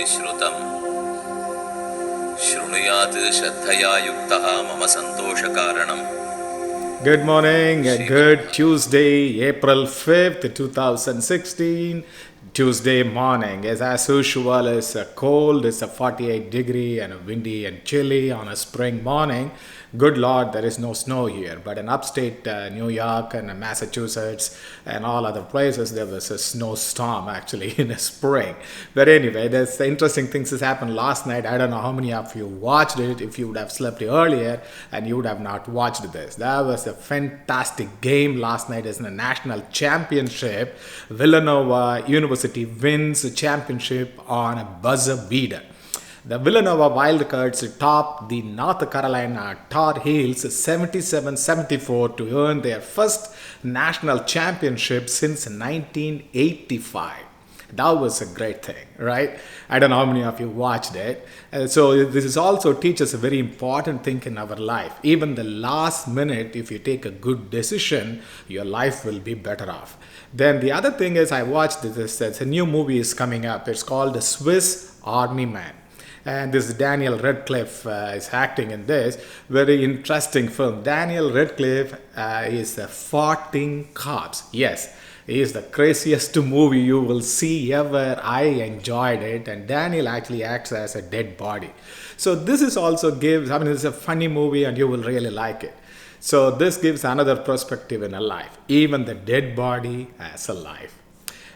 विश्रुतं शृणुयात् श्रद्धया युक्तः मम सन्तोषकारणम्. Good morning, a good Tuesday, April 5th, 2016. Tuesday morning. As usual, it's cold, it's a 48 degree and windy and chilly on a spring morning. Good Lord, there is no snow here. But in upstate New York and Massachusetts and all other places, there was a snowstorm actually in the spring. But anyway, there's interesting things that happened last night. I don't know how many of you watched it. If you would have slept earlier and you would have not watched this. That was a fantastic game last night. It's in a national championship. Villanova University wins the championship on a buzzer beater. The Villanova Wildcats topped the North Carolina Tar Heels 77-74 to earn their first national championship since 1985. That was a great thing, right? I don't know how many of you watched it. So this is also teaches a very important thing in our life. Even the last minute, if you take a good decision, your life will be better off. Then the other thing is I watched this. It's a new movie is coming up. It's called The Swiss Army Man. And this Daniel Radcliffe is acting in this. Very interesting film. Daniel Radcliffe is fighting cops. Yes, it is the craziest movie you will see ever. I enjoyed it. And Daniel actually acts as a dead body. So this is also gives, it's a funny movie and you will really like it. So this gives another perspective in a life. Even the dead body has a life.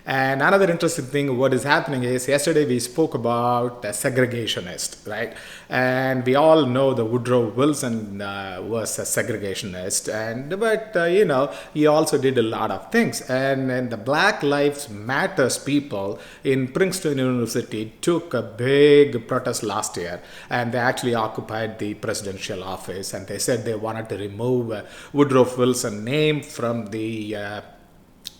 And another interesting thing, what is happening is, yesterday we spoke about a segregationist, right? And we all know the Woodrow Wilson was a segregationist, but he also did a lot of things. And the Black Lives Matters people in Princeton University took a big protest last year, and they actually occupied the presidential office, and they said they wanted to remove Woodrow Wilson's name from the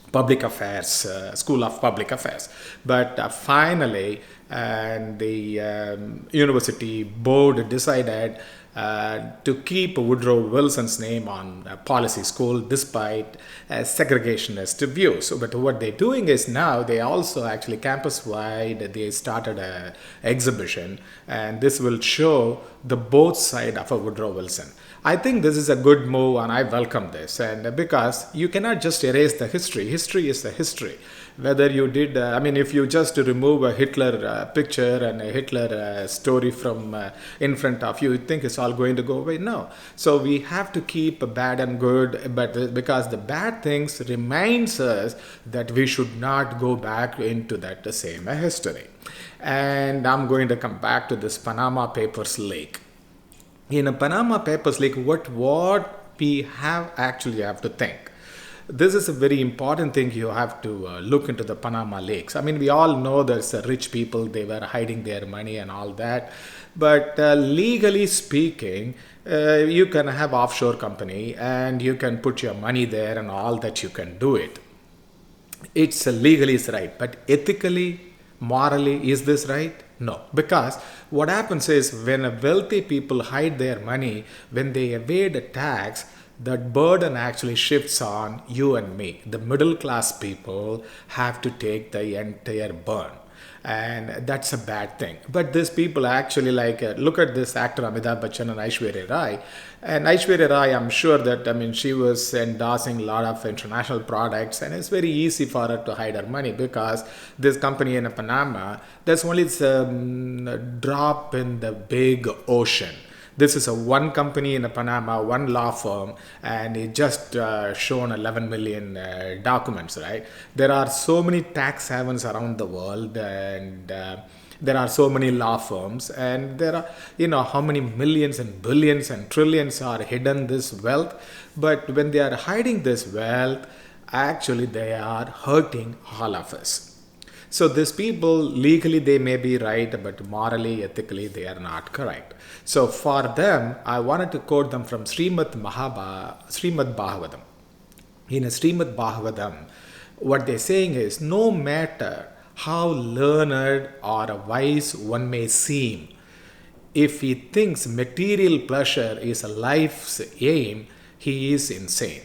Public Affairs, School of Public Affairs. But finally, the university board decided to keep Woodrow Wilson's name on policy school despite segregationist views. But what they're doing is now they also actually campus-wide, they started an exhibition, and this will show the both side of a Woodrow Wilson. I think this is a good move and I welcome this, and because you cannot just erase the history. History is the history. Whether you did, if you just remove a Hitler picture and a Hitler story from in front of you, you think it's all going to go away? No. So we have to keep bad and good, but because the bad things reminds us that we should not go back into that same history. And I'm going to come back to this Panama Papers leak. In a Panama Papers leak, what we have to think. This is a very important thing. You have to look into the Panama Leaks. We all know there's rich people, they were hiding their money and all that. But legally speaking, you can have offshore company and you can put your money there and all that, you can do it. It's legally is right, but ethically, morally, is this right? No, because what happens is when a wealthy people hide their money, when they evade a tax, that burden actually shifts on you and me. The middle class people have to take the entire burn. And that's a bad thing. But these people actually look at this actor Amitabh Bachchan and Aishwarya Rai. And Aishwarya Rai, I'm sure that, she was endorsing a lot of international products, and it's very easy for her to hide her money because this company in Panama, there's only a drop in the big ocean. This is one company in Panama, one law firm, and it just shown 11 million documents, right? There are so many tax havens around the world, and there are so many law firms, and there are, how many millions and billions and trillions are hidden this wealth. But when they are hiding this wealth, actually they are hurting all of us. So these people, legally they may be right, but morally, ethically, they are not correct. So for them, I wanted to quote them from Srimad Bhagavatam. In a Srimad Bhagavatam, what they're saying is, no matter how learned or wise one may seem, if he thinks material pleasure is a life's aim, he is insane.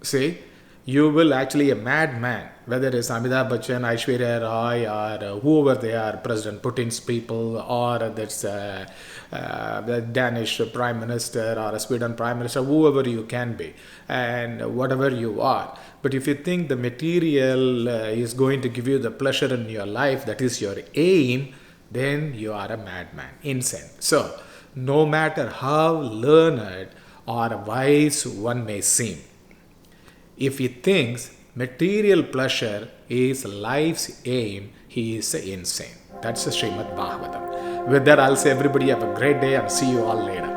See? you will actually a madman, whether it's Amitabh Bachchan, Aishwarya Rai, or whoever they are, President Putin's people, or that's the Danish Prime Minister or a Sweden Prime Minister, whoever you can be, and whatever you are. But if you think the material is going to give you the pleasure in your life, that is your aim, then you are a madman, insane. So, no matter how learned or wise one may seem, if he thinks material pleasure is life's aim, he is insane. That's the Srimad Bhagavatam. With that, I'll say everybody have a great day and see you all later.